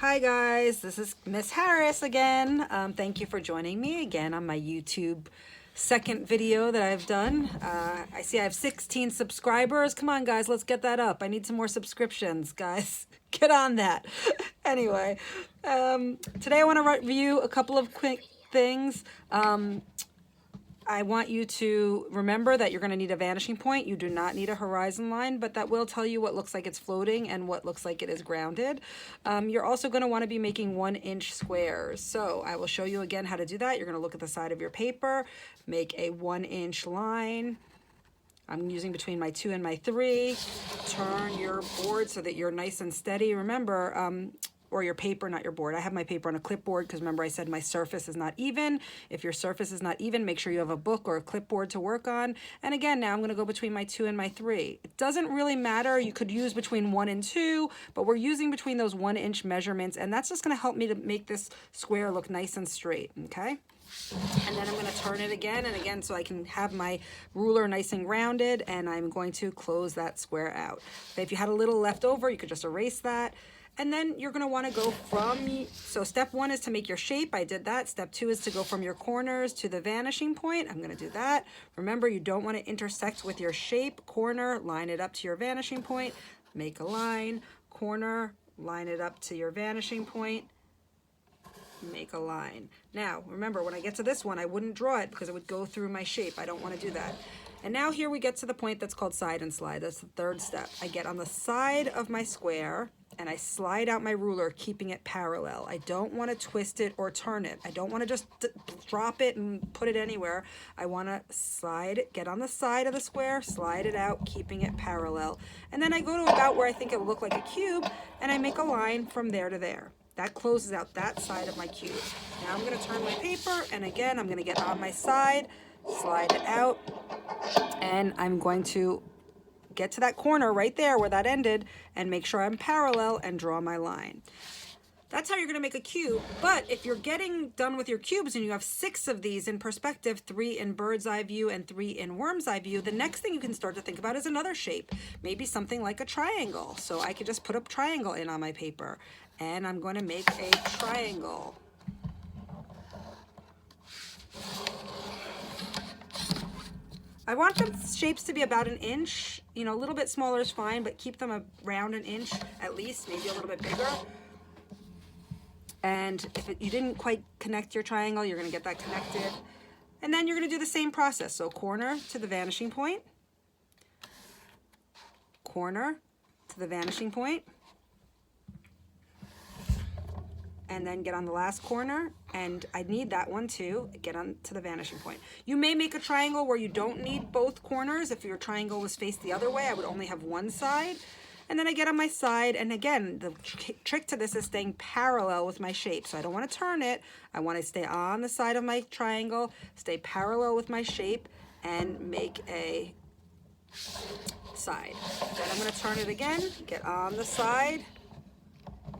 Hi guys, this is Miss Harris again. Thank you for joining me again on my YouTube second video that I've done. I see I have 16 subscribers. Come on guys, let's get that up. I need some more subscriptions, guys. Get on that. Anyway, today I want to review a couple of quick things. I want you to remember that you're going to need a vanishing point. You do not need a horizon line, but that will tell you what looks like it's floating and what looks like it is grounded. You're also going to want to be making 1-inch squares. So I will show you again how to do that. You're going to look at the side of your paper, make a 1-inch line. I'm using between my 2 and my 3. Turn your board so that you're nice and steady. Remember, or your paper, not your board. I have my paper on a clipboard because remember I said my surface is not even. If your surface is not even, make sure you have a book or a clipboard to work on. And again, now I'm going to go between my 2 and my 3. It doesn't really matter. You could use between 1 and 2, but we're using between those 1-inch measurements, and that's just going to help me to make this square look nice and straight, okay? And then I'm going to turn it again and again so I can have my ruler nice and rounded, and I'm going to close that square out. Okay, if you had a little left over, you could just erase that. And then you're going to want to go from, so step 1 is to make your shape. I did that. Step 2 is to go from your corners to the vanishing point. I'm going to do that. Remember, you don't want to intersect with your shape. Corner, line it up to your vanishing point. Make a line. Corner, line it up to your vanishing point. Make a line. Now, remember, when I get to this one, I wouldn't draw it because it would go through my shape. I don't want to do that. And now here we get to the point that's called side and slide. That's the third step. I get on the side of my square and I slide out my ruler, keeping it parallel. I don't want to twist it or turn it. I don't want to just drop it and put it anywhere. I want to slide it, get on the side of the square, slide it out, keeping it parallel. And then I go to about where I think it will look like a cube, and I make a line from there to there. That closes out that side of my cube. Now I'm going to turn my paper, and again, I'm going to get on my side, slide it out, and I'm going to get to that corner right there where that ended and make sure I'm parallel and draw my line. That's how you're going to make a cube. But if you're getting done with your cubes and you have 6 of these in perspective, 3 in bird's eye view and 3 in worm's eye view, the next thing you can start to think about is another shape. Maybe something like a triangle. So I could just put a triangle in on my paper. And I'm going to make a triangle. I want the shapes to be about 1 inch. You know, a little bit smaller is fine, but keep them around 1 inch at least, maybe a little bit bigger. And if you didn't quite connect your triangle, you're going to get that connected. And then you're going to do the same process. So corner to the vanishing point, corner to the vanishing point, and then get on the last corner, and I need that one too, get on to the vanishing point. You may make a triangle where you don't need both corners. If your triangle was faced the other way, I would only have one side. And then I get on my side, and again, the trick to this is staying parallel with my shape. So I don't want to turn it. I want to stay on the side of my triangle, stay parallel with my shape, and make a side. Then I'm going to turn it again, get on the side,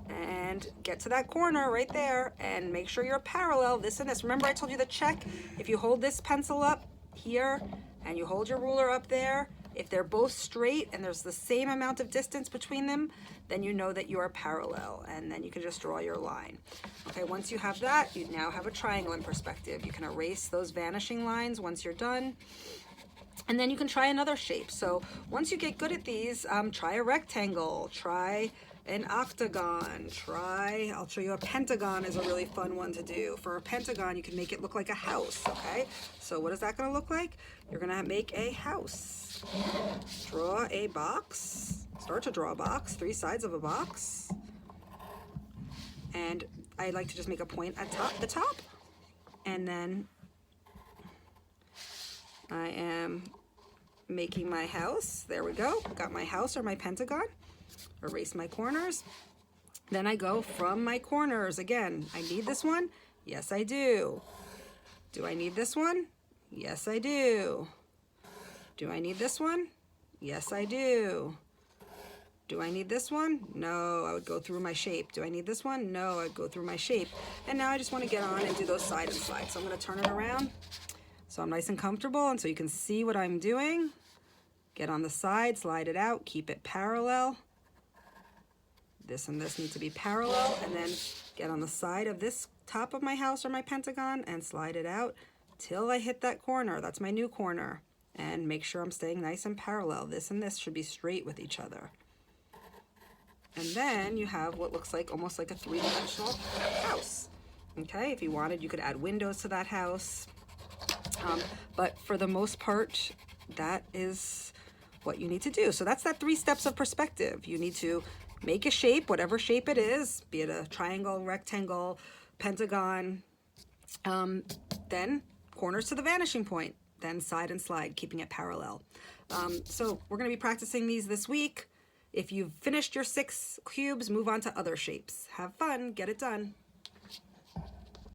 and get to that corner right there and make sure you're parallel, this and this. Remember I told you the check? If you hold this pencil up here and you hold your ruler up there, if they're both straight and there's the same amount of distance between them, then you know that you are parallel, and then you can just draw your line. Okay, once you have that, you now have a triangle in perspective. You can erase those vanishing lines once you're done. And then you can try another shape. So once you get good at these, try a rectangle, try an octagon, I'll show you a pentagon is a really fun one to do. For a pentagon, you can make it look like a house, okay? So what is that gonna look like? You're gonna make a house. Draw a box, start to draw a box, 3 sides of a box. And I like to just make a point at the top. And then I am making my house. There we go. Got my house or my pentagon. Erase my corners. Then I go from my corners. Again, I need this one. Yes, I do. Do I need this one? Yes, I do. Do I need this one? Yes, I do. Do I need this one? No, I would go through my shape. Do I need this one? No, I'd go through my shape. And now I just want to get on and do those side and slide. So I'm going to turn it around so I'm nice and comfortable and so you can see what I'm doing. Get on the side, slide it out, keep it parallel. This and this need to be parallel, and then get on the side of this top of my house or my pentagon and slide it out till I hit that corner. That's my new corner. And make sure I'm staying nice and parallel. This and this should be straight with each other. And then you have what looks like almost like a three-dimensional house. Okay, if you wanted, you could add windows to that house. But for the most part, that is what you need to do. So that's that 3 steps of perspective. You need to make a shape, whatever shape it is, be it a triangle, rectangle, pentagon, then corners to the vanishing point, then side and slide, keeping it parallel. So we're going to be practicing these this week. If you've finished your 6 cubes, move on to other shapes. Have fun, get it done.